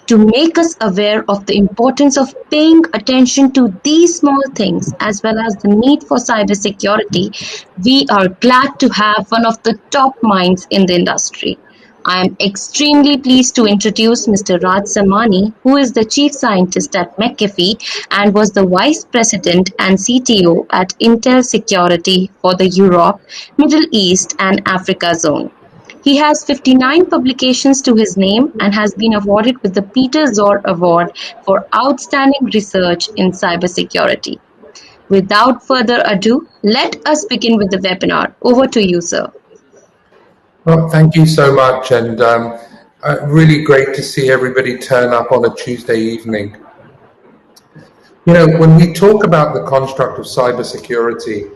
To make us aware of the importance of paying attention to these small things as well as the need for cybersecurity, we are glad to have one of the top minds in the industry. I am extremely pleased to introduce Mr. Raj Samani, who is the Chief Scientist at McAfee and was the Vice President and CTO at Intelsecurity for the Europe, Middle East and Africa zone. He has 59 publications to his name and has been awarded with the Peter Szor Award for outstanding research in cybersecurity. Without further ado, let us begin with the webinar. Over to you, sir. Well, thank you so much, and really great to see everybody turn up on a Tuesday evening. You know, when we talk about the construct of cybersecurity,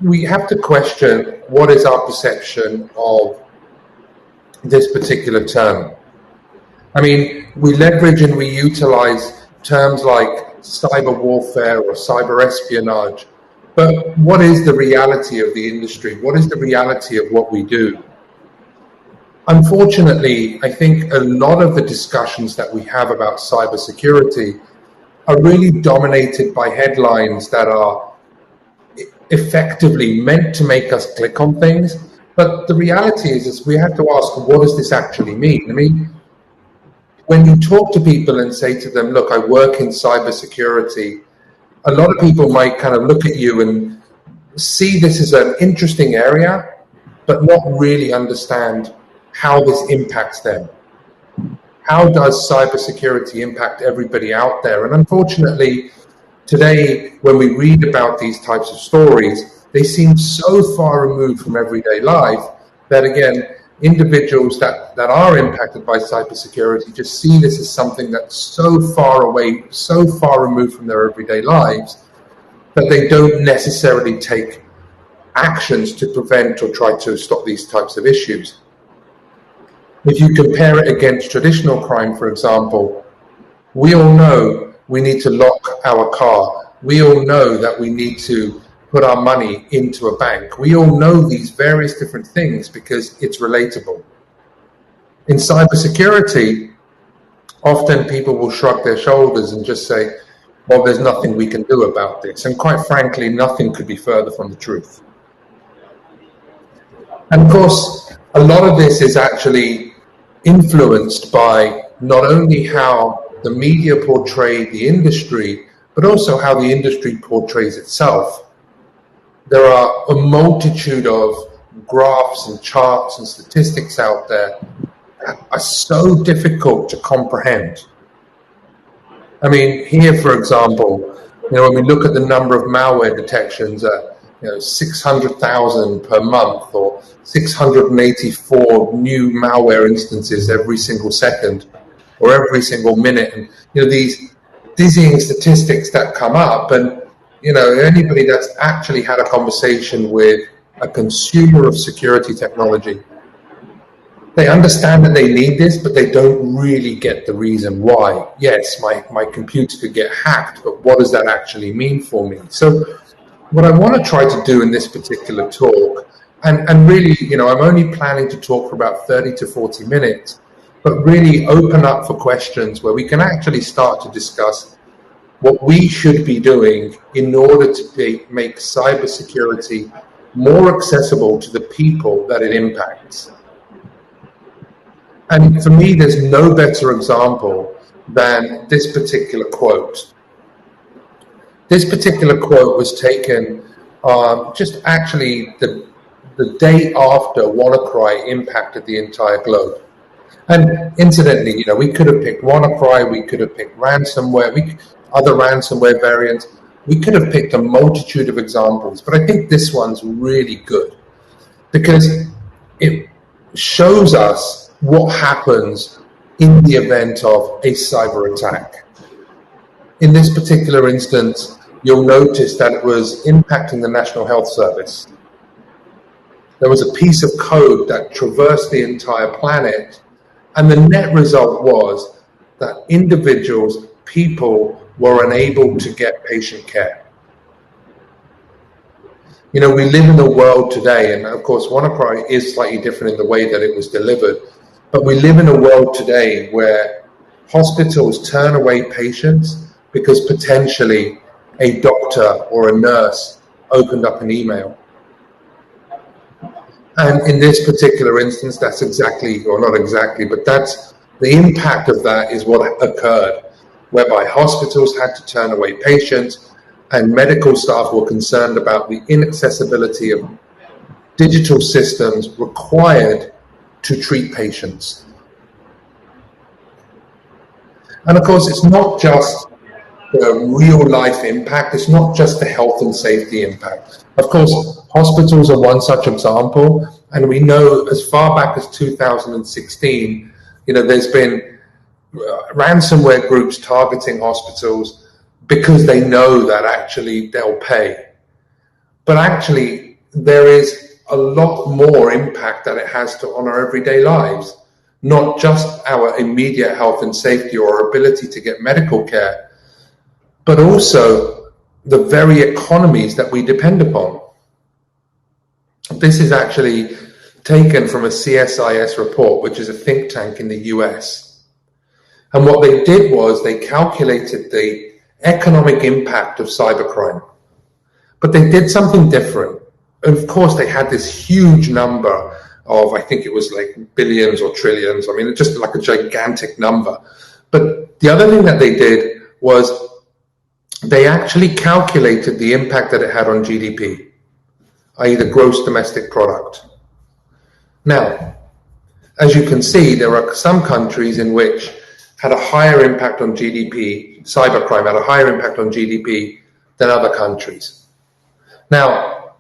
we have to question what is our perception of this particular term. I mean, we leverage and we utilize terms like cyber warfare or cyber espionage, but what is the reality of the industry? What is the reality of what we do? Unfortunately, I think a lot of the discussions that we have about cybersecurity are really dominated by headlines that are effectively meant to make us click on things. But the reality is we have to ask, what does this actually mean? I mean, when you talk to people and say to them, look, I work in cybersecurity, a lot of people might kind of look at you and see this as an interesting area, but not really understand how this impacts them. How does cybersecurity impact everybody out there? And unfortunately, today, when we read about these types of stories, they seem so far removed from everyday life that, again, individuals that are impacted by cybersecurity just see this as something that's so far away, so far removed from their everyday lives, that they don't necessarily take actions to prevent or try to stop these types of issues. If you compare it against traditional crime, for example, we all know we need to lock our car. We all know that we need to put our money into a bank. We all know these various different things because it's relatable. In cybersecurity, often people will shrug their shoulders and just say, well, there's nothing we can do about this. And quite frankly, nothing could be further from the truth. And of course, a lot of this is actually influenced by not only how the media portray the industry, but also how the industry portrays itself. There are a multitude of graphs and charts and statistics out there that are so difficult to comprehend. I mean, here, for example, when we look at the number of malware detections at 600,000 per month, or 684 new malware instances every single second or every single minute, and these dizzying statistics that come up, and anybody that's actually had a conversation with a consumer of security technology, they understand that they need this, but they don't really get the reason why. Yes, my computer could get hacked, but what does that actually mean for me? So what I want to try to do in this particular talk, and really, I'm only planning to talk for about 30 to 40 minutes, but really open up for questions where we can actually start to discuss what we should be doing in order to make cybersecurity more accessible to the people that it impacts. And for me, there's no better example than this particular quote. This particular quote was taken just actually the day after WannaCry impacted the entire globe. And incidentally, we could have picked WannaCry, we could have picked ransomware, other ransomware variants. We could have picked a multitude of examples, but I think this one's really good because it shows us what happens in the event of a cyber attack. In this particular instance, you'll notice that it was impacting the National Health Service. There was a piece of code that traversed the entire planet, and the net result was that individuals, people, were unable to get patient care. We live in a world today, and of course WannaCry is slightly different in the way that it was delivered, but we live in a world today where hospitals turn away patients because potentially a doctor or a nurse opened up an email. And in this particular instance, that's exactly, or not exactly, but that's the impact of that is what occurred, whereby hospitals had to turn away patients and medical staff were concerned about the inaccessibility of digital systems required to treat patients. And of course, it's not just the real life impact, it's not just the health and safety impact. Of course, hospitals are one such example, and we know as far back as 2016, there's been ransomware groups targeting hospitals because they know that actually they'll pay. But actually, there is a lot more impact that it has on our everyday lives, not just our immediate health and safety or our ability to get medical care, but also the very economies that we depend upon. This is actually taken from a CSIS report, which is a think tank in the US. And what they did was they calculated the economic impact of cybercrime. But they did something different. Of course, they had this huge number of, I think it was like billions or trillions. I mean, it's just like a gigantic number. But the other thing that they did was they actually calculated the impact that it had on GDP, i.e. the gross domestic product. Now, as you can see, there are some countries in which had a higher impact on GDP, cybercrime had a higher impact on GDP than other countries. Now,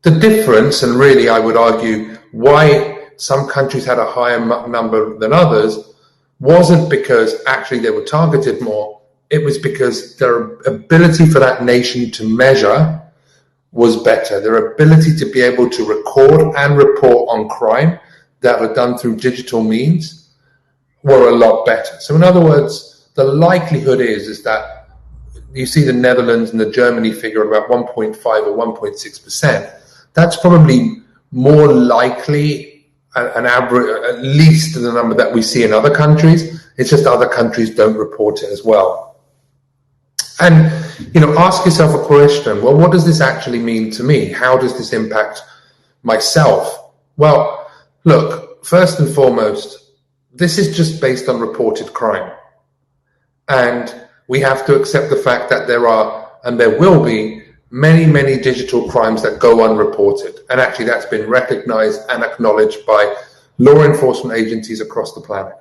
the difference, and really I would argue why some countries had a higher number than others, wasn't because actually they were targeted more. It was because their ability for that nation to measure was better. Their ability to be able to record and report on crime that are done through digital means were a lot better. So in other words, the likelihood is that you see the Netherlands and the Germany figure about 1.5 or 1.6%. That's probably more likely an average, at least the number that we see in other countries. It's just other countries don't report it as well. And, ask yourself a question. Well, what does this actually mean to me? How does this impact myself? Well, look, first and foremost, this is just based on reported crime. And we have to accept the fact that there are, and there will be, many, many digital crimes that go unreported. And actually that's been recognized and acknowledged by law enforcement agencies across the planet.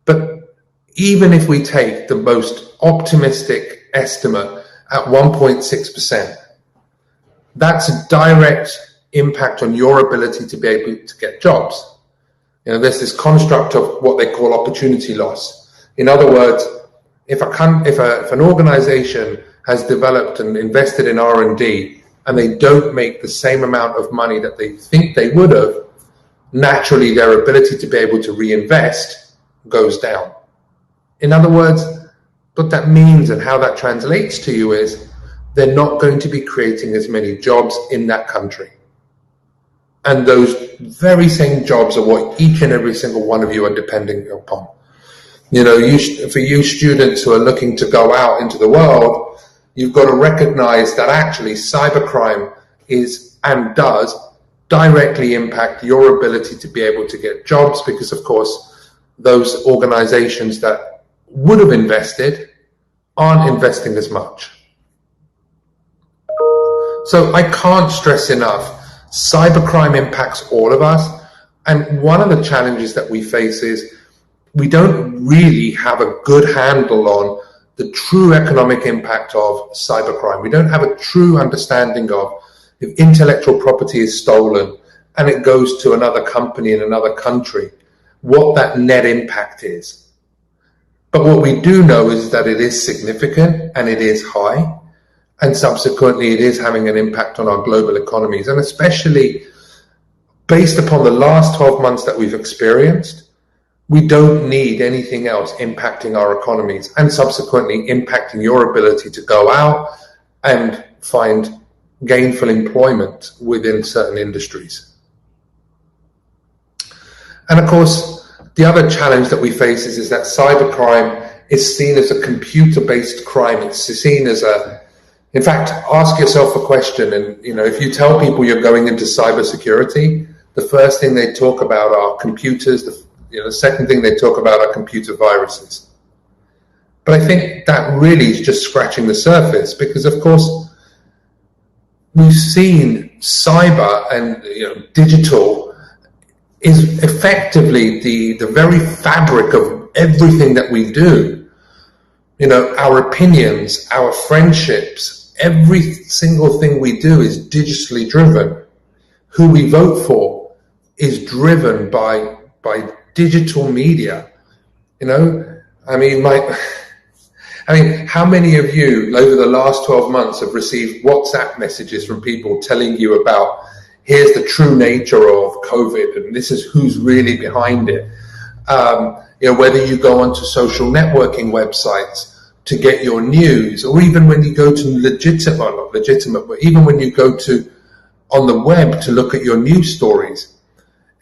But even if we take the most optimistic estimate at 1.6%, that's a direct impact on your ability to be able to get jobs. There's this construct of what they call opportunity loss. In other words, if an organization has developed and invested in R&D and they don't make the same amount of money that they think they would have, naturally their ability to be able to reinvest goes down. In other words, what that means and how that translates to you is they're not going to be creating as many jobs in that country. And those very same jobs are what each and every single one of you are depending upon. For you students who are looking to go out into the world, you've got to recognize that actually cybercrime is and does directly impact your ability to be able to get jobs because, of course, those organizations that would have invested aren't investing as much. So I can't stress enough, cybercrime impacts all of us. And one of the challenges that we face is we don't really have a good handle on the true economic impact of cybercrime. We don't have a true understanding of if intellectual property is stolen and it goes to another company in another country, what that net impact is. But what we do know is that it is significant and it is high, and subsequently it is having an impact on our global economies. And especially based upon the last 12 months that we've experienced, we don't need anything else impacting our economies and subsequently impacting your ability to go out and find gainful employment within certain industries. And of course, The other challenge that we face is that cybercrime is seen as a computer-based crime. It's seen as in fact, ask yourself a question, and if you tell people you're going into cybersecurity, the first thing they talk about are computers. The second thing they talk about are computer viruses. But I think that really is just scratching the surface, because of course we've seen cyber and digital is effectively the very fabric of everything that we do. Our opinions, our friendships, every single thing we do is digitally driven. Who we vote for is driven by digital media. How many of you over the last 12 months have received WhatsApp messages from people telling you about, here's the true nature of COVID and this is who's really behind it? Whether you go onto social networking websites to get your news, or even when you go to not legitimate, but even when you go to on the web to look at your news stories,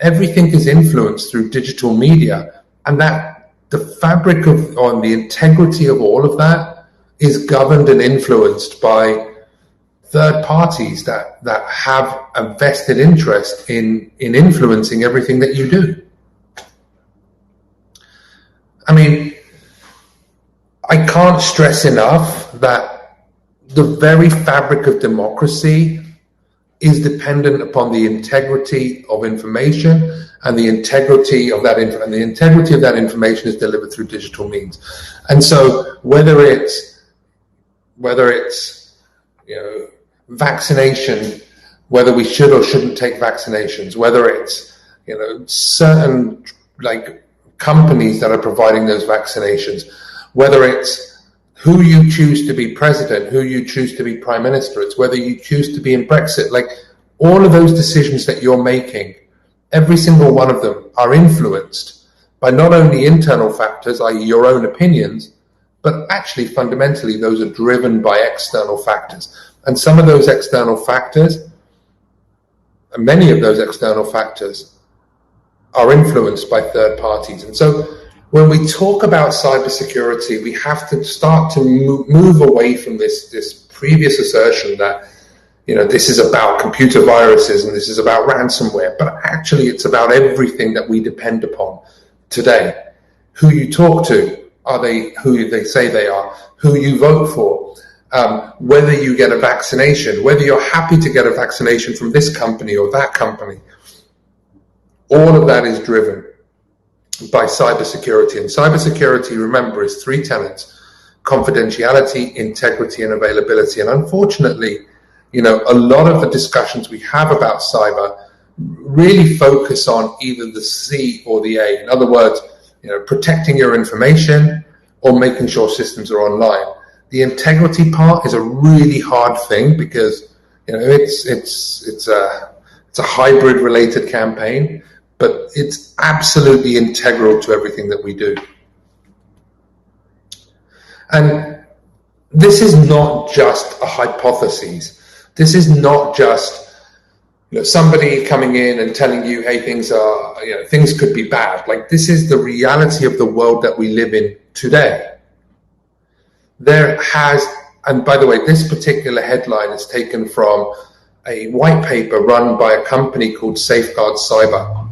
everything is influenced through digital media, and that the fabric on the integrity of all of that is governed and influenced by third parties that have a vested interest in influencing everything that you do. I can't stress enough that the very fabric of democracy is dependent upon the integrity of information, and the integrity of that information is delivered through digital means. And so whether it's vaccination, whether we should or shouldn't take vaccinations, whether it's certain companies that are providing those vaccinations, whether it's who you choose to be president, who you choose to be prime minister, it's whether you choose to be in Brexit, all of those decisions that you're making, every single one of them are influenced by not only internal factors, i.e. your own opinions, but actually fundamentally those are driven by external factors. And some of those external factors, and many of those external factors, are influenced by third parties. And so when we talk about cybersecurity, we have to start to move away from this previous assertion that this is about computer viruses and this is about ransomware, but actually it's about everything that we depend upon today. Who you talk to, are they who they say they are? Who you vote for? Whether you get a vaccination, whether you're happy to get a vaccination from this company or that company. All of that is driven by cybersecurity. And cybersecurity, remember, is three tenets: confidentiality, integrity, and availability. And unfortunately, a lot of the discussions we have about cyber really focus on either the C or the A. In other words, protecting your information or making sure systems are online. The integrity part is a really hard thing because it's a hybrid related campaign, but it's absolutely integral to everything that we do. And this is not just a hypothesis. This is not just somebody coming in and telling you, hey, things could be bad. This is the reality of the world that we live in today. And by the way, this particular headline is taken from a white paper run by a company called Safeguard Cyber.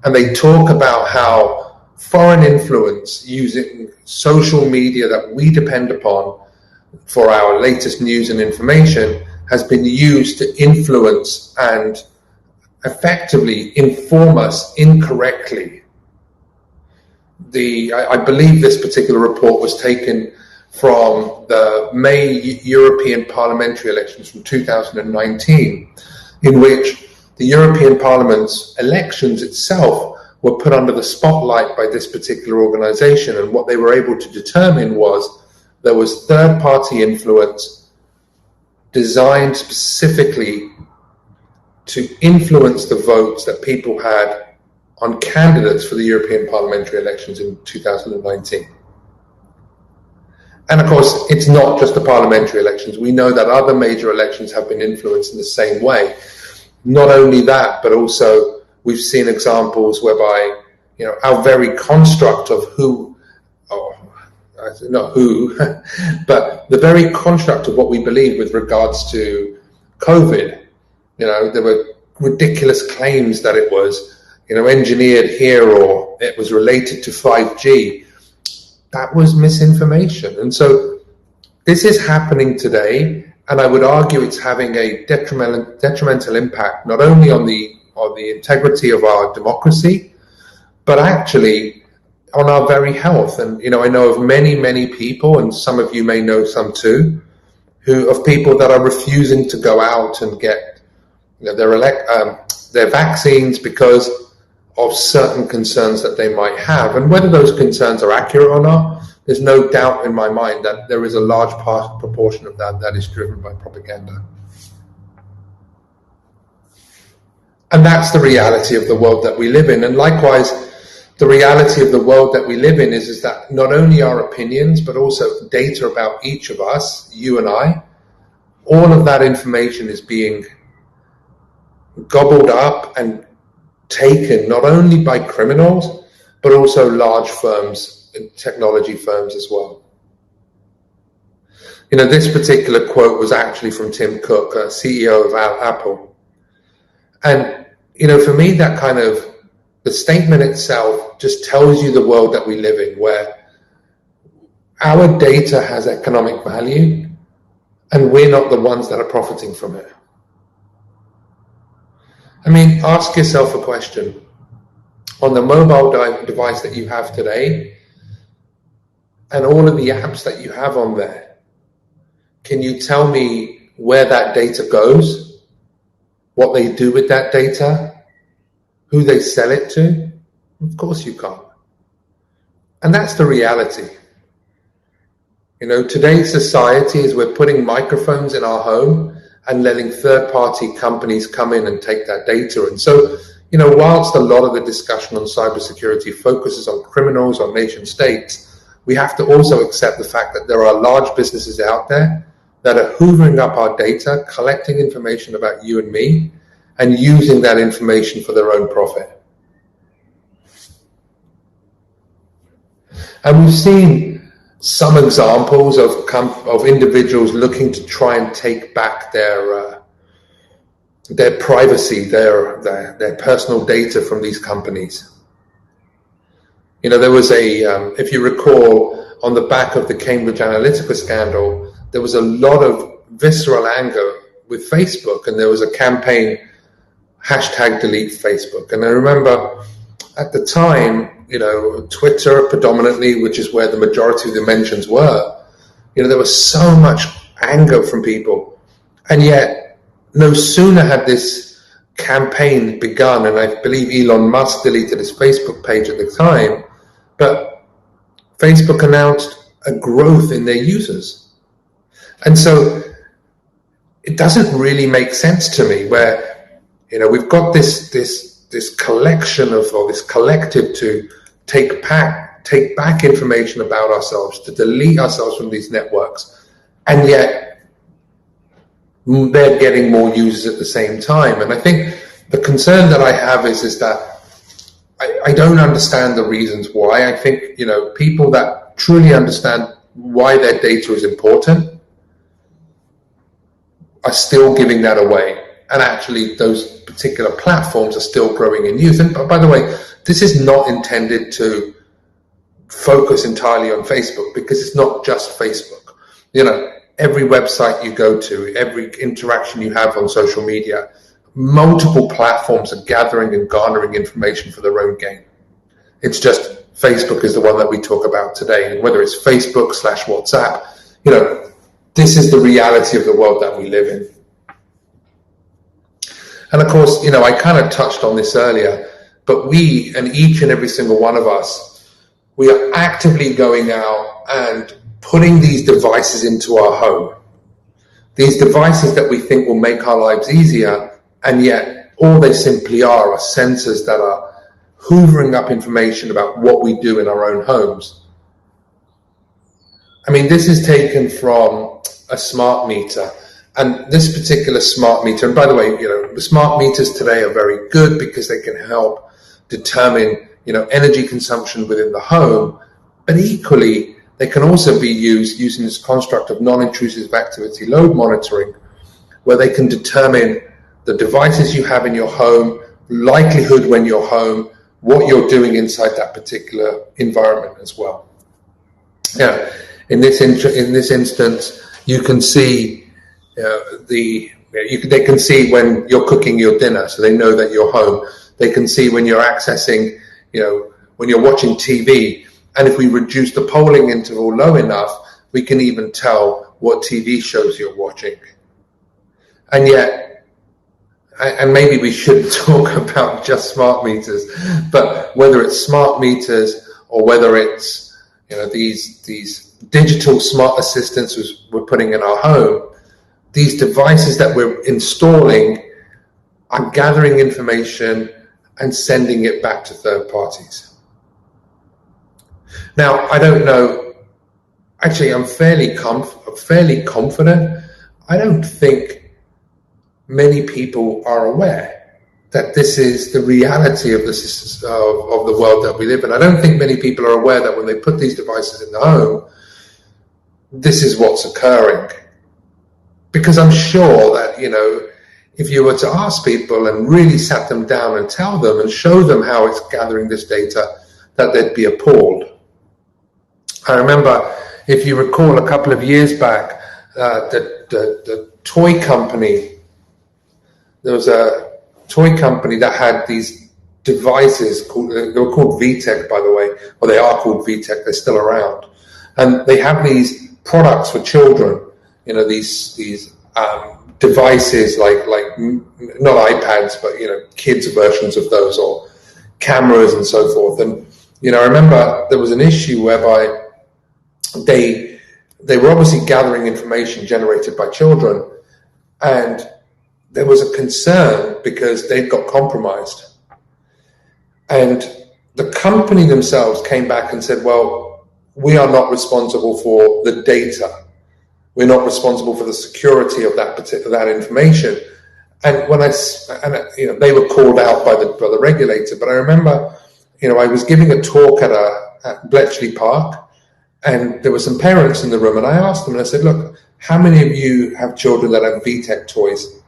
And they talk about how foreign influence using social media that we depend upon for our latest news and information has been used to influence and effectively inform us incorrectly. I believe this particular report was taken from the May European parliamentary elections from 2019, in which the European Parliament's elections itself were put under the spotlight by this particular organization. And what they were able to determine was there was third-party influence designed specifically to influence the votes that people had on candidates for the European parliamentary elections in 2019. And of course, it's not just the parliamentary elections. We know that other major elections have been influenced in the same way. Not only that, but also we've seen examples whereby, our very construct of who, oh, not who, but the very construct of what we believe with regards to COVID. There were ridiculous claims that it was, engineered here, or it was related to 5G. That was misinformation. And so this is happening today, and I would argue it's having a detrimental impact, not only on the integrity of our democracy, but actually on our very health. And, I know of many, many people, and some of you may know some too, of people that are refusing to go out and get their vaccines because of certain concerns that they might have. And whether those concerns are accurate or not, there's no doubt in my mind that there is a large proportion of that is driven by propaganda. And that's the reality of the world that we live in. And likewise, the reality of the world that we live in is that not only our opinions, but also data about each of us, you and I, all of that information is being gobbled up and taken not only by criminals, but also large firms, technology firms as well. This particular quote was actually from Tim Cook, CEO of Apple. And, for me, that kind of, the statement itself just tells you the world that we live in, where our data has economic value and we're not the ones that are profiting from it. Ask yourself a question. On the mobile device that you have today, and all of the apps that you have on there, can you tell me where that data goes, what they do with that data, who they sell it to? Of course you can't. And that's the reality. Today's society is we're putting microphones in our home and letting third-party companies come in and take that data. And so, whilst a lot of the discussion on cybersecurity focuses on criminals, on nation states, we have to also accept the fact that there are large businesses out there that are hoovering up our data, collecting information about you and me, and using that information for their own profit. And we've seen some examples of individuals looking to try and take back their privacy, their personal data from these companies. There was if you recall, on the back of the Cambridge Analytica scandal, there was a lot of visceral anger with Facebook, and there was a campaign, #delete Facebook. And I remember at the time, Twitter predominantly, which is where the majority of the mentions were, there was so much anger from people. And yet, no sooner had this campaign begun, and I believe Elon Musk deleted his Facebook page at the time, but Facebook announced a growth in their users. And so it doesn't really make sense to me where, we've got this collection of, or this collective to take back information about ourselves, to delete ourselves from these networks, and yet they're getting more users at the same time. And I think the concern that I have is that I don't understand the reasons why. I think, people that truly understand why their data is important are still giving that away. And actually, those particular platforms are still growing in use. And by the way, this is not intended to focus entirely on Facebook, because it's not just Facebook. Every website you go to, every interaction you have on social media, multiple platforms are gathering and garnering information for their own gain. It's just Facebook is the one that we talk about today. And whether it's Facebook / WhatsApp, this is the reality of the world that we live in. And of course, I kind of touched on this earlier, but we, and each and every single one of us, we are actively going out and putting these devices into our home. These devices that we think will make our lives easier, and yet all they simply are sensors that are hoovering up information about what we do in our own homes. This is taken from a smart meter. And this particular smart meter, and by the way, the smart meters today are very good because they can help determine energy consumption within the home, but equally they can also be used using this construct of non-intrusive activity load monitoring, where they can determine the devices you have in your home, likelihood when you're home, what you're doing inside that particular environment as well. Yeah, in this instance, you can see they can see when you're cooking your dinner, so they know that you're home. They can see when you're accessing, when you're watching TV. And if we reduce the polling interval low enough, we can even tell what TV shows you're watching. And yet, and maybe we shouldn't talk about just smart meters, but whether it's smart meters or whether it's these digital smart assistants we're putting in our home, these devices that we're installing are gathering information and sending it back to third parties. Now, I don't know, actually I'm fairly confident. I don't think many people are aware that this is the reality of the world that we live in. I don't think many people are aware that when they put these devices in the home, this is what's occurring. Because I'm sure that, if you were to ask people and really sat them down and tell them and show them how it's gathering this data, that they'd be appalled. I remember, if you recall, a couple of years back, the toy company, there was a toy company that had these devices they were called VTech, by the way, or they are called VTech, they're still around. And they have these products for children, these devices like not iPads, but kids versions of those, or cameras and so forth. And I remember there was an issue whereby they were obviously gathering information generated by children, and there was a concern because they'd got compromised. And the company themselves came back and said, well, we are not responsible for the data. We're not responsible for the security of that information. And they were called out by the regulator. But I remember, I was giving a talk at Bletchley Park, and there were some parents in the room, and I asked them, and I said, look, how many of you have children that have VTech toys?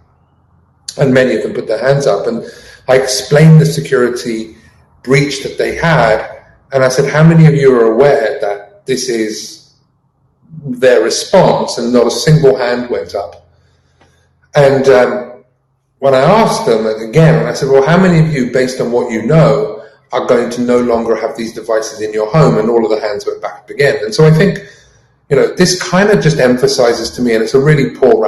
And many of them put their hands up, and I explained the security breach that they had, and I said, how many of you are aware that this is their response? And not a single hand went up. And when I asked them again, I said, well, how many of you, based on what you know, are going to no longer have these devices in your home? And all of the hands went back up again. And so I think, this kind of just emphasizes to me, and it's a really poor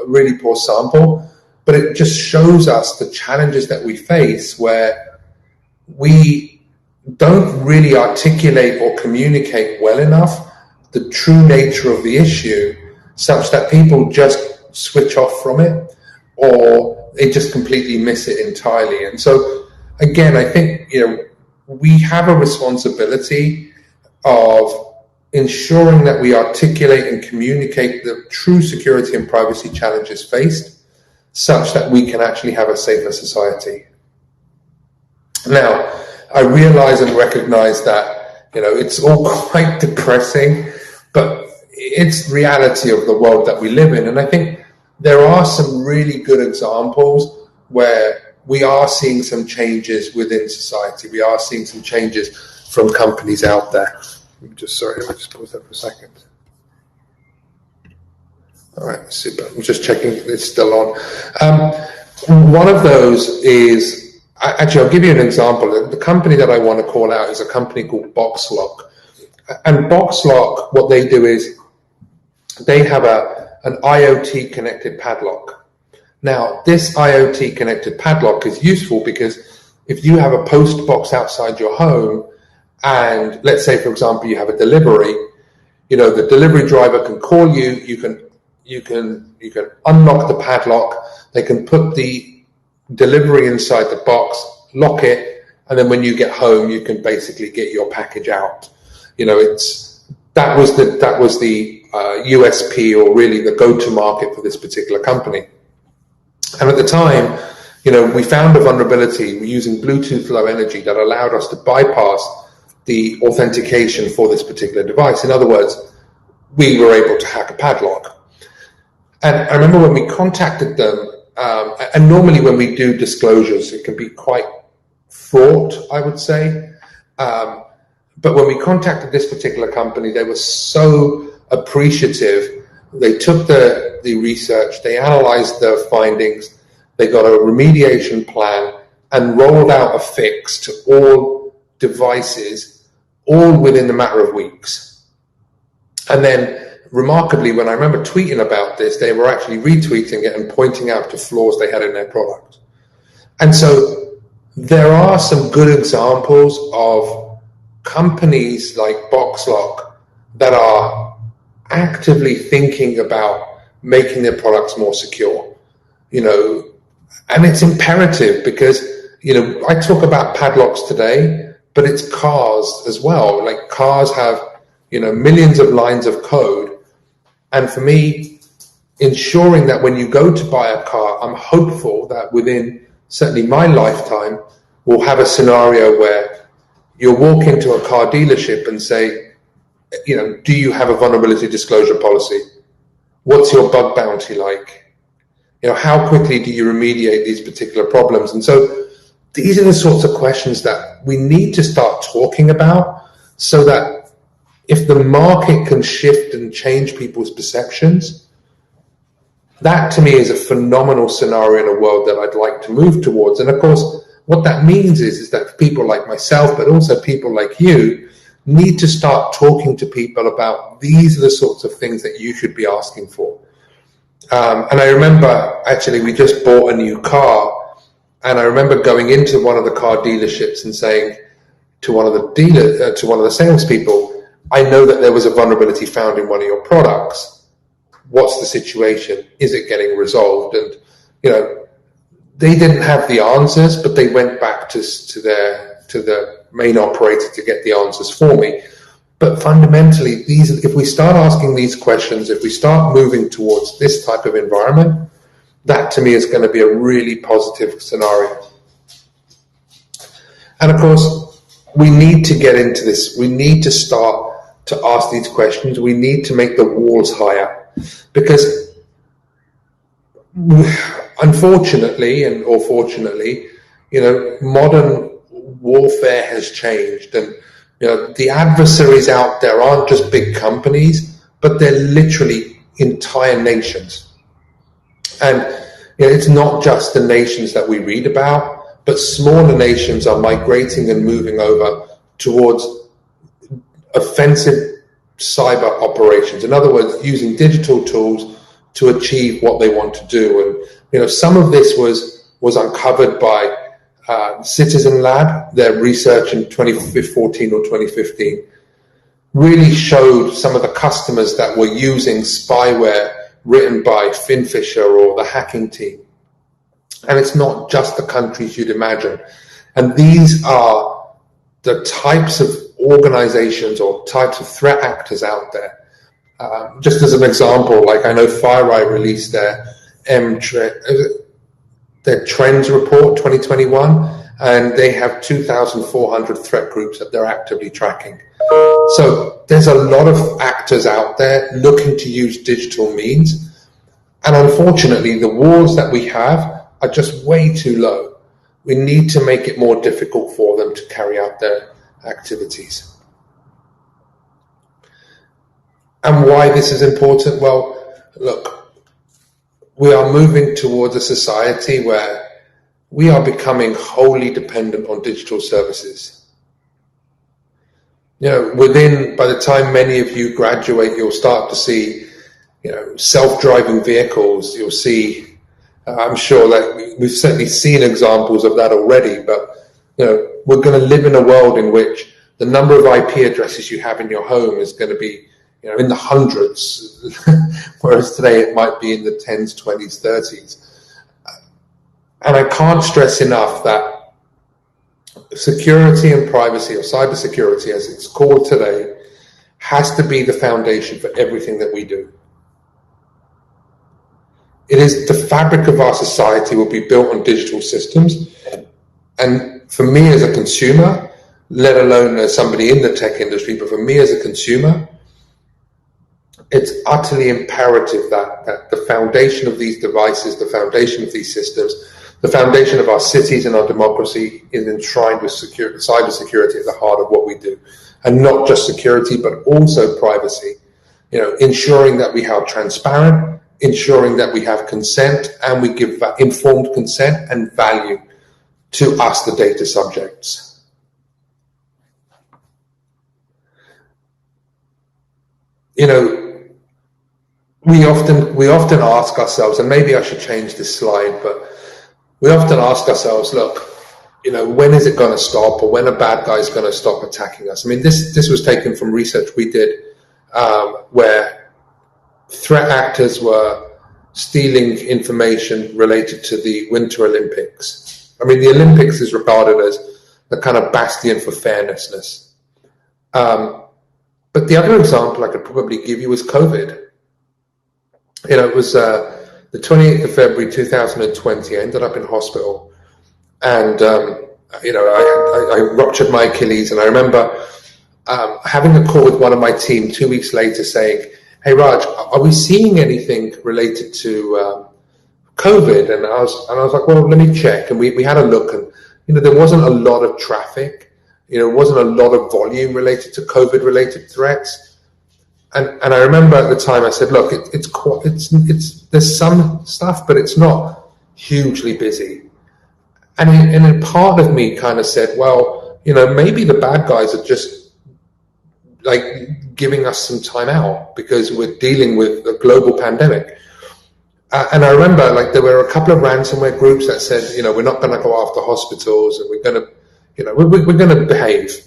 really poor sample, but it just shows us the challenges that we face, where we don't really articulate or communicate well enough the true nature of the issue, such that people just switch off from it, or they just completely miss it entirely. And so, again, I think, we have a responsibility of ensuring that we articulate and communicate the true security and privacy challenges faced, such that we can actually have a safer society. Now, I realize and recognize that, it's all quite depressing, but it's reality of the world that we live in. And I think there are some really good examples where we are seeing some changes within society. We are seeing some changes from companies out there. Let me just pause that for a second. All right, super. I'm just checking it's still on. One of those is, actually, I'll give you an example. The company that I want to call out is a company called BoxLock. And BoxLock, what they do is they have an IoT connected padlock. Now, this IoT connected padlock is useful because if you have a post box outside your home, and let's say, for example, you have a delivery, the delivery driver can call you, you can unlock the padlock, they can put the delivery inside the box, lock it, and then when you get home, you can basically get your package out. That was the USP, or really the go-to market for this particular company. And at the time, we found a vulnerability using Bluetooth Low Energy that allowed us to bypass the authentication for this particular device. In other words, we were able to hack a padlock. And I remember when we contacted them, and normally when we do disclosures, it can be quite fraught, I would say. But when we contacted this particular company, they were so appreciative. They took the research, they analyzed the findings, they got a remediation plan and rolled out a fix to all devices, all within a matter of weeks. And then remarkably, when I remember tweeting about this, they were actually retweeting it and pointing out the flaws they had in their product. And so there are some good examples of companies like Boxlock that are actively thinking about making their products more secure, and it's imperative because, I talk about padlocks today, but it's cars as well. Like cars have, millions of lines of code. And for me, ensuring that when you go to buy a car, I'm hopeful that within certainly my lifetime, we'll have a scenario where you'll walk into a car dealership and say, do you have a vulnerability disclosure policy? What's your bug bounty like? How quickly do you remediate these particular problems? And so these are the sorts of questions that we need to start talking about, so that if the market can shift and change people's perceptions, that to me is a phenomenal scenario in a world that I'd like to move towards. And of course, what that means is that people like myself, but also people like you, need to start talking to people about these are the sorts of things that you should be asking for. And I remember, actually, we just bought a new car, and I remember going into one of the car dealerships and saying to one of the salespeople, I know that there was a vulnerability found in one of your products. What's the situation? Is it getting resolved? And, they didn't have the answers, but they went back to the main operator to get the answers for me. But fundamentally, if we start asking these questions, if we start moving towards this type of environment, that to me is going to be a really positive scenario. And of course, we need to get into this. We need to start to ask these questions. We need to make the walls higher, because unfortunately or fortunately, modern warfare has changed, and the adversaries out there aren't just big companies, but they're literally entire nations. And it's not just the nations that we read about, but smaller nations are migrating and moving over towards offensive cyber operations. In other words, using digital tools to achieve what they want to do. And some of this was uncovered by Citizen Lab. Their research in 2014 or 2015 really showed some of the customers that were using spyware written by Finfisher or the hacking team. And it's not just the countries you'd imagine. And these are the types of organizations or types of threat actors out there. Just as an example, like I know FireEye released their Trends Report 2021, and they have 2,400 threat groups that they're actively tracking. So there's a lot of actors out there looking to use digital means, and unfortunately the walls that we have are just way too low. We need to make it more difficult for them to carry out their activities. And why this is important? Well, look, we are moving towards a society where we are becoming wholly dependent on digital services. By the time many of you graduate, you'll start to see, self-driving vehicles. You'll see, I'm sure that we've certainly seen examples of that already, but, we're going to live in a world in which the number of IP addresses you have in your home is going to be in the hundreds, whereas today it might be in the 10s, 20s, 30s. And I can't stress enough that security and privacy, or cybersecurity as it's called today, has to be the foundation for everything that we do. It is the fabric of our society will be built on digital systems. And for me as a consumer, let alone as somebody in the tech industry, but for me as a consumer, it's utterly imperative that the foundation of these devices, the foundation of these systems, the foundation of our cities and our democracy is enshrined with cybersecurity at the heart of what we do. And not just security, but also privacy. Ensuring that we have transparent, ensuring that we have consent, and we give informed consent and value to us, the data subjects. We often ask ourselves, and maybe I should change this slide, but we often ask ourselves, look, when is it going to stop, or when a bad guy is going to stop attacking us? I mean, this was taken from research we did where threat actors were stealing information related to the Winter Olympics. I mean, the Olympics is regarded as the kind of bastion for fairnessness. But the other example I could probably give you is COVID. It was the 28th of February 2020. I ended up in hospital, and I ruptured my Achilles. And I remember having a call with one of my team 2 weeks later saying, "Hey Raj, are we seeing anything related to COVID?" And I was like, "Well, let me check." And we had a look, and there wasn't a lot of traffic. It wasn't a lot of volume related to COVID-related threats. And I remember at the time I said, "Look, there's some stuff, but it's not hugely busy." And a part of me kind of said, "Well, maybe the bad guys are just like giving us some time out because we're dealing with a global pandemic." And I remember there were a couple of ransomware groups that said, we're not going to go after hospitals, and we're going to, we're going to behave.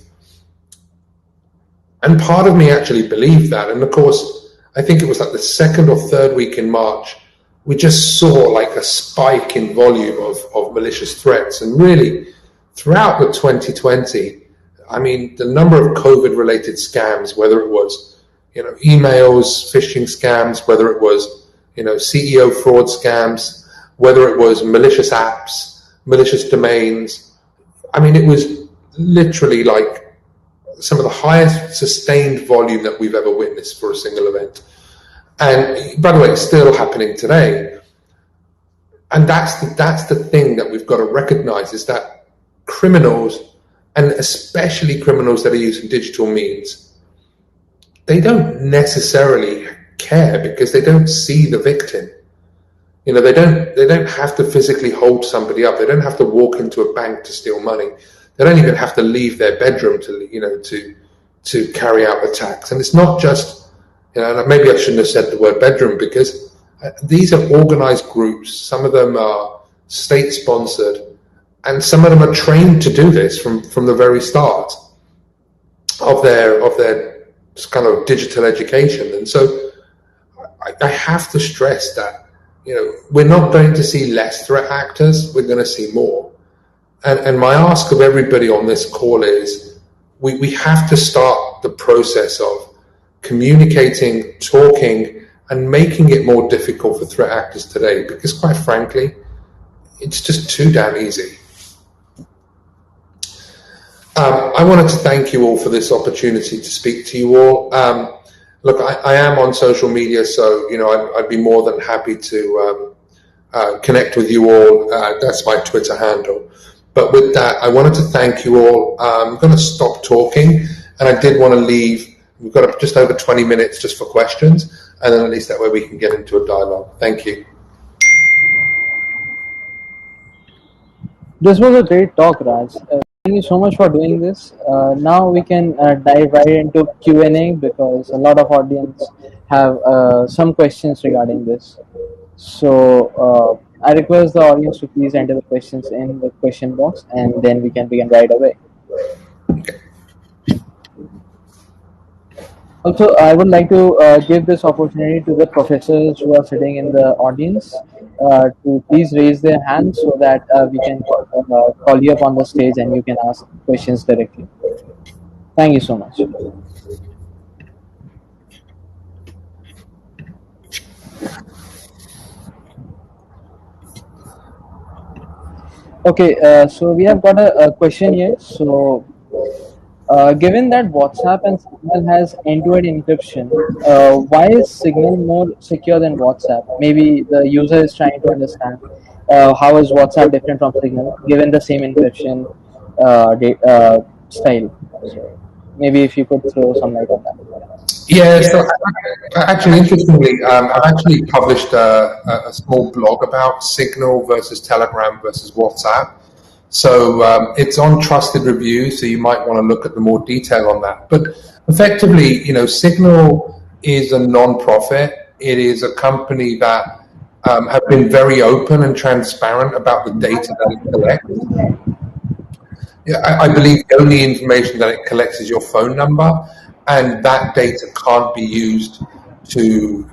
And part of me actually believed that. And of course, I think it was the second or third week in March, we just saw a spike in volume of malicious threats. And really, throughout the 2020, I mean, the number of COVID-related scams, whether it was, emails, phishing scams, whether it was, CEO fraud scams, whether it was malicious apps, malicious domains. I mean, it was literally some of the highest sustained volume that we've ever witnessed for a single event. And by the way, it's still happening today. And that's the thing that we've got to recognize, is that criminals, and especially criminals that are using digital means, they don't necessarily care because they don't see the victim. They don't have to physically hold somebody up. They don't have to walk into a bank to steal money. They don't even have to leave their bedroom to carry out attacks. And it's not just, maybe I shouldn't have said the word bedroom, because these are organized groups. Some of them are state sponsored, and some of them are trained to do this from the very start of their kind of digital education. And so I have to stress that, we're not going to see less threat actors, we're going to see more. And my ask of everybody on this call is, we have to start the process of communicating, talking, and making it more difficult for threat actors today, because quite frankly, it's just too damn easy. I wanted to thank you all for this opportunity to speak to you all. Look, I am on social media, so I'd be more than happy to connect with you all. That's my Twitter handle. But with that, I wanted to thank you all. I'm going to stop talking, and I did want to leave. We've got just over 20 minutes just for questions, and then at least that way we can get into a dialogue. Thank you. This was a great talk, Raj. Thank you so much for doing this. Now we can dive right into Q&A, because a lot of audience have some questions regarding this. So I request the audience to please enter the questions in the question box, and then we can begin right away. Also, I would like to give this opportunity to the professors who are sitting in the audience to please raise their hands, so that we can call you up on the stage and you can ask questions directly. Thank you so much. Okay, so we have got a question here. So, given that WhatsApp and Signal has end-to-end encryption, why is Signal more secure than WhatsApp? Maybe the user is trying to understand how is WhatsApp different from Signal, given the same encryption style. So, maybe if you could throw some light on that. Yeah, so actually, interestingly, I've actually published a small blog about Signal versus Telegram versus WhatsApp. So it's on trusted reviews, so you might want to look at the more detail on that. But effectively, Signal is a non-profit. It is a company that have been very open and transparent about the data that it collects. Yeah, I believe the only information that it collects is your phone number, and that data can't be used to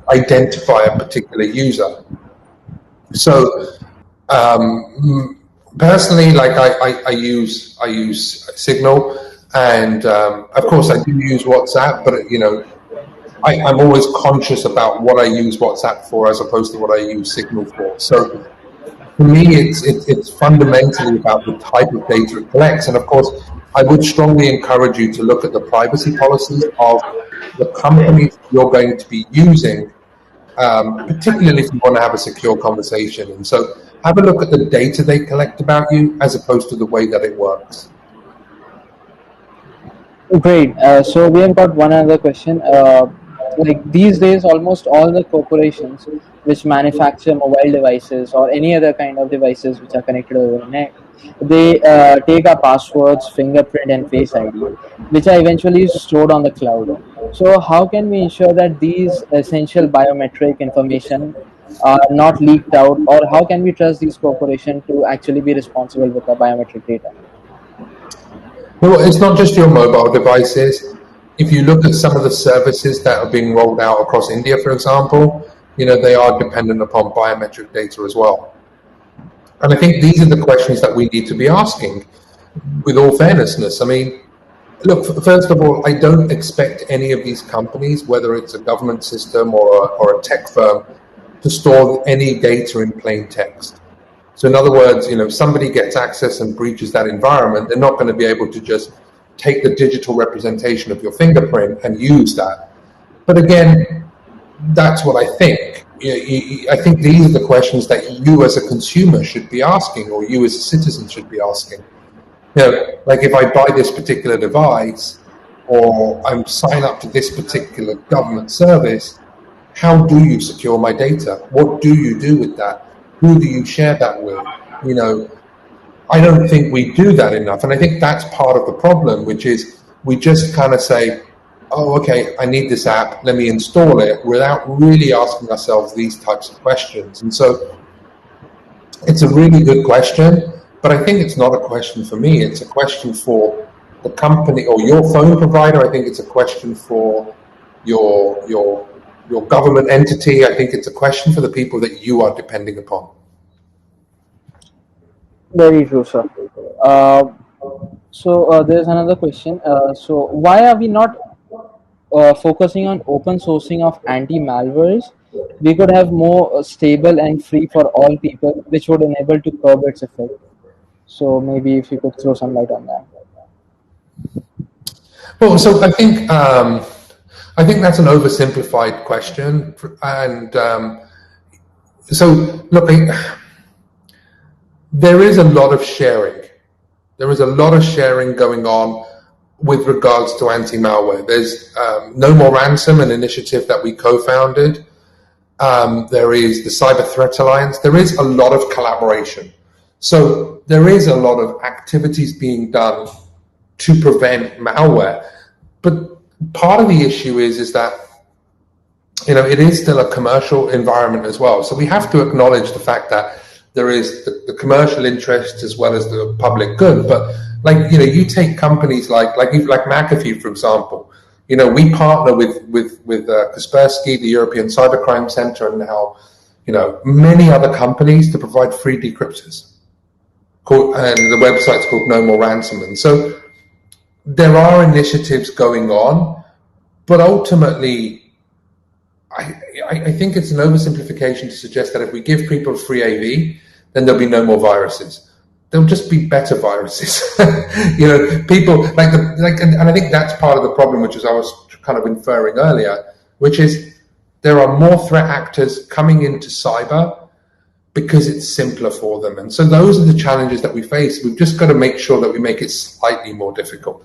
identify a particular user. So, personally, like I use Signal, and of course I do use WhatsApp, but I'm always conscious about what I use WhatsApp for as opposed to what I use Signal for. So for me, it's fundamentally about the type of data it collects. And of course, I would strongly encourage you to look at the privacy policies of the companies you're going to be using, particularly if you want to have a secure conversation. And so have a look at the data they collect about you as opposed to the way that it works. Great. So we have got one other question. Like these days, almost all the corporations which manufacture mobile devices or any other kind of devices which are connected over the net, they take our passwords, fingerprint, and Face ID, which are eventually stored on the cloud. So how can we ensure that these essential biometric information are not leaked out, or how can we trust these corporations to actually be responsible with the biometric data? Well, it's not just your mobile devices. If you look at some of the services that are being rolled out across India, for example, they are dependent upon biometric data as well. And I think these are the questions that we need to be asking with all fairnessness. I mean, look, first of all, I don't expect any of these companies, whether it's a government system or a tech firm, to store any data in plain text. So in other words, if somebody gets access and breaches that environment, they're not going to be able to just take the digital representation of your fingerprint and use that. But again, that's what I think. I think these are the questions that you as a consumer should be asking, or you as a citizen should be asking. Like if I buy this particular device, or I'm signed up to this particular government service, how do you secure my data? What do you do with that? Who do you share that with? I don't think we do that enough. And I think that's part of the problem, which is we just kind of say, oh, okay, I need this app, let me install it, without really asking ourselves these types of questions. And so it's a really good question, but I think it's not a question for me. It's a question for the company or your phone provider. I think it's a question for your government entity. I think it's a question for the people that you are depending upon. Very true, sir. Uh, so there's another question. So why are we not focusing on open sourcing of anti-malwares? We could have more stable and free for all people, which would enable to curb its effect. So maybe if you could throw some light on that. Well, so I think that's an oversimplified question, and so look, there is a lot of sharing. There is a lot of sharing going on with regards to anti-malware. There's No More Ransom, an initiative that we co-founded. There is the Cyber Threat Alliance. There is a lot of collaboration. So there is a lot of activities being done to prevent malware. But part of the issue is that it is still a commercial environment as well. So we have to acknowledge the fact that there is the commercial interest as well as the public good. But you take companies like McAfee, for example. We partner with Kaspersky, the European Cybercrime Center, and now many other companies to provide free decryptors. And the website's called No More Ransom. And so there are initiatives going on, but ultimately, I think it's an oversimplification to suggest that if we give people free AV, then there'll be no more viruses. They'll just be better viruses. People and I think that's part of the problem, which is I was kind of inferring earlier, which is there are more threat actors coming into cyber because it's simpler for them. And so those are the challenges that we face. We've just got to make sure that we make it slightly more difficult.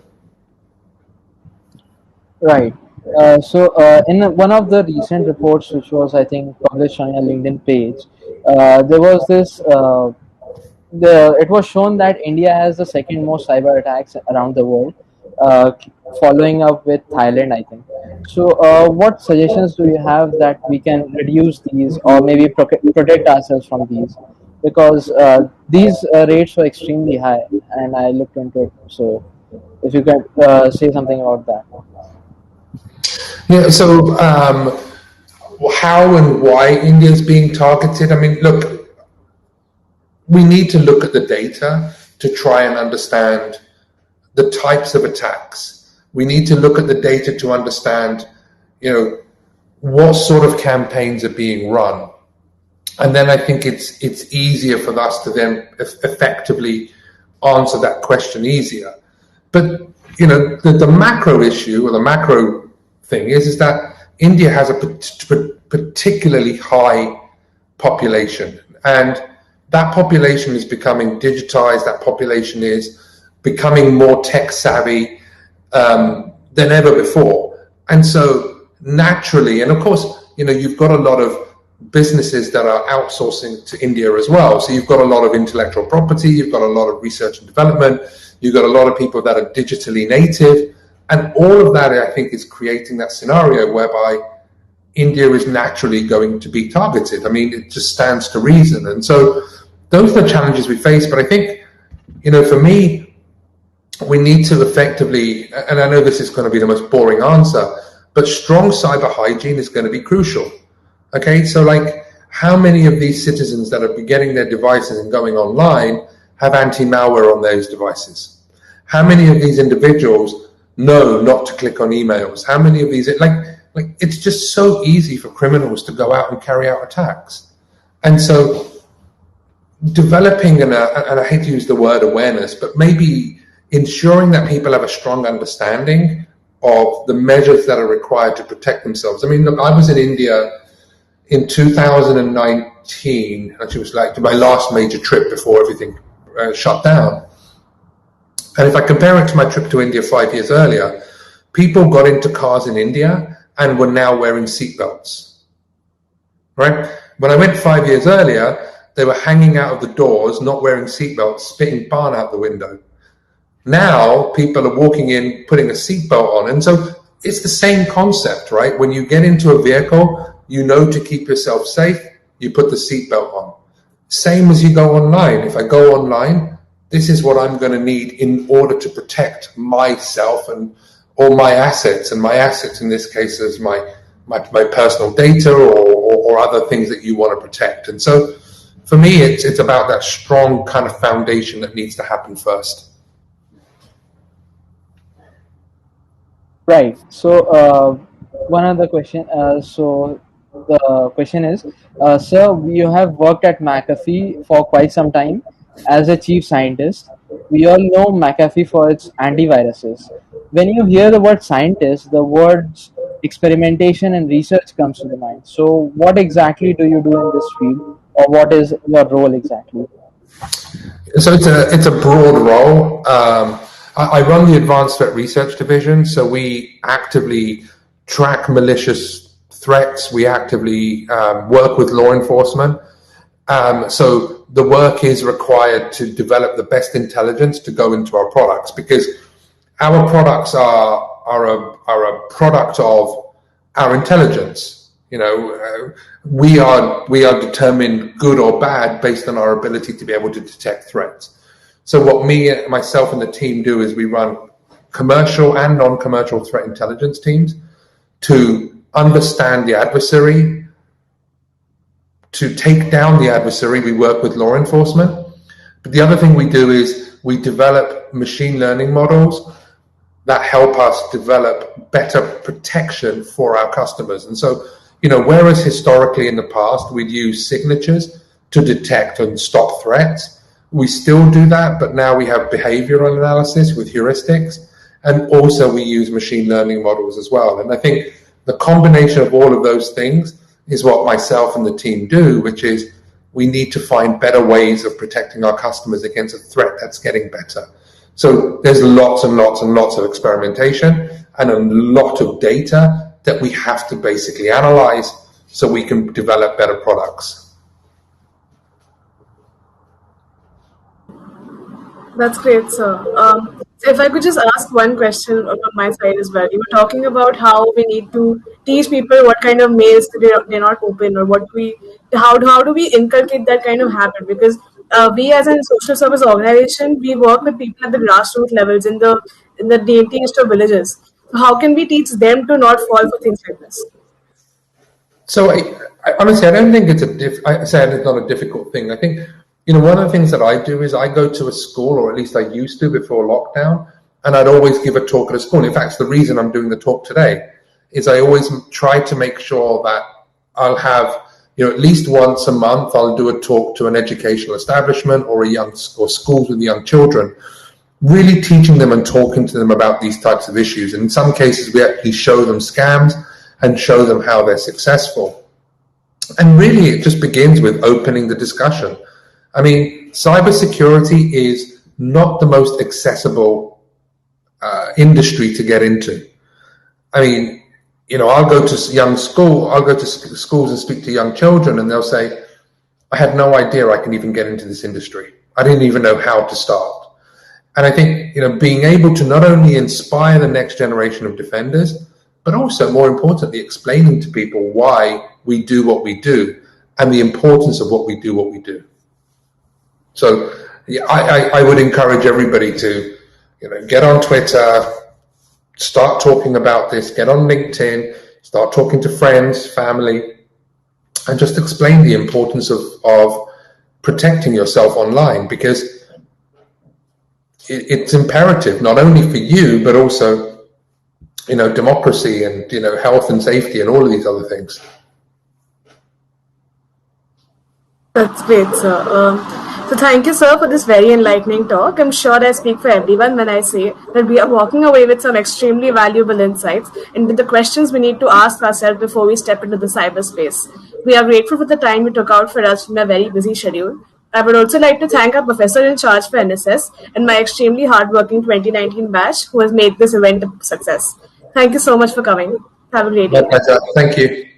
Right. In one of the recent reports, which was, I think, published on your LinkedIn page, there was this. It was shown that India has the second most cyber attacks around the world, uh, following up with Thailand, I think. So, what suggestions do you have that we can reduce these, or maybe protect ourselves from these? Because these rates were extremely high, and I looked into it. So, if you can say something about that. Yeah, so how and why India is being targeted? I mean, look, we need to look at the data to try and understand the types of attacks. We need to look at the data to understand, what sort of campaigns are being run. And then I think it's easier for us to then effectively answer that question easier. But, the macro issue or the macro thing is that India has a particularly high population, and that population is becoming digitized. That population is becoming more tech savvy than ever before. And so naturally, and of course, you've got a lot of businesses that are outsourcing to India as well. So you've got a lot of intellectual property, you've got a lot of research and development, you've got a lot of people that are digitally native. And all of that, I think, is creating that scenario whereby India is naturally going to be targeted. I mean, it just stands to reason. And so those are the challenges we face. But I think, for me, we need to effectively, and I know this is going to be the most boring answer, but strong cyber hygiene is going to be crucial. Okay, so how many of these citizens that are getting their devices and going online have anti-malware on those devices? How many of these individuals know not to click on emails? How many of these, it's just so easy for criminals to go out and carry out attacks. And so developing, and I hate to use the word awareness, but maybe ensuring that people have a strong understanding of the measures that are required to protect themselves. I mean, look, I was in India in 2019, actually it was my last major trip before everything shut down. And if I compare it to my trip to India 5 years earlier, people got into cars in India and were now wearing seatbelts, right? When I went 5 years earlier, they were hanging out of the doors, not wearing seatbelts, spitting barn out the window. Now people are walking in, putting a seatbelt on. And so it's the same concept, right? When you get into a vehicle, to keep yourself safe, you put the seatbelt on. Same as you go online. If I go online, this is what I'm going to need in order to protect myself or my assets. And my assets in this case is my personal data or other things that you want to protect. And so for me, it's about that strong kind of foundation that needs to happen first. Right. So, one other question. So, the question is, sir, you have worked at McAfee for quite some time as a chief scientist. We all know McAfee for its antiviruses. When you hear the word scientist, the words experimentation and research comes to the mind. So, what exactly do you do in this field, or what is your role exactly? So it's a broad role. I run the Advanced Threat Research Division, so we actively track malicious threats. We actively work with law enforcement. So the work is required to develop the best intelligence to go into our products, because our products are a product of our intelligence. We are determined good or bad based on our ability to be able to detect threats. So what myself and the team do is we run commercial and non-commercial threat intelligence teams to understand the adversary, to take down the adversary. We work with law enforcement. But the other thing we do is we develop machine learning models that help us develop better protection for our customers. And so, whereas historically in the past we'd use signatures to detect and stop threats. We still do that, but now we have behavioral analysis with heuristics, and also we use machine learning models as well. And I think the combination of all of those things is what myself and the team do, which is we need to find better ways of protecting our customers against a threat that's getting better. So there's lots and lots and lots of experimentation and a lot of data that we have to basically analyze so we can develop better products. That's great, sir. So if I could just ask one question from my side as well. You were talking about how we need to teach people what kind of mails they're not open, or how do we inculcate that kind of habit? Because we as a social service organization, we work with people at the grassroots levels in the daintiest of villages. So how can we teach them to not fall for things like this? So I honestly, I don't think I said it's not a difficult thing. I think, one of the things that I do is I go to a school, or at least I used to before lockdown, and I'd always give a talk at a school. In fact, it's the reason I'm doing the talk today is I always try to make sure that I'll have, at least once a month, I'll do a talk to an educational establishment or schools with young children, really teaching them and talking to them about these types of issues. And in some cases, we actually show them scams and show them how they're successful. And really, it just begins with opening the discussion. I mean, cybersecurity is not the most accessible industry to get into. I mean, I'll go to schools and speak to young children, and they'll say, I had no idea I can even get into this industry. I didn't even know how to start. And I think, being able to not only inspire the next generation of defenders, but also, more importantly, explaining to people why we do what we do and the importance of what we do. So I would encourage everybody to, get on Twitter, start talking about this, get on LinkedIn, start talking to friends, family, and just explain the importance of protecting yourself online, because it's imperative not only for you, but also, democracy and, health and safety and all of these other things. That's great, sir. So thank you, sir, for this very enlightening talk. I'm sure I speak for everyone when I say that we are walking away with some extremely valuable insights and with the questions we need to ask ourselves before we step into the cyberspace. We are grateful for the time you took out for us from a very busy schedule. I would also like to thank our professor in charge for NSS and my extremely hardworking 2019 batch who has made this event a success. Thank you so much for coming. Have a great day. My pleasure. Thank you.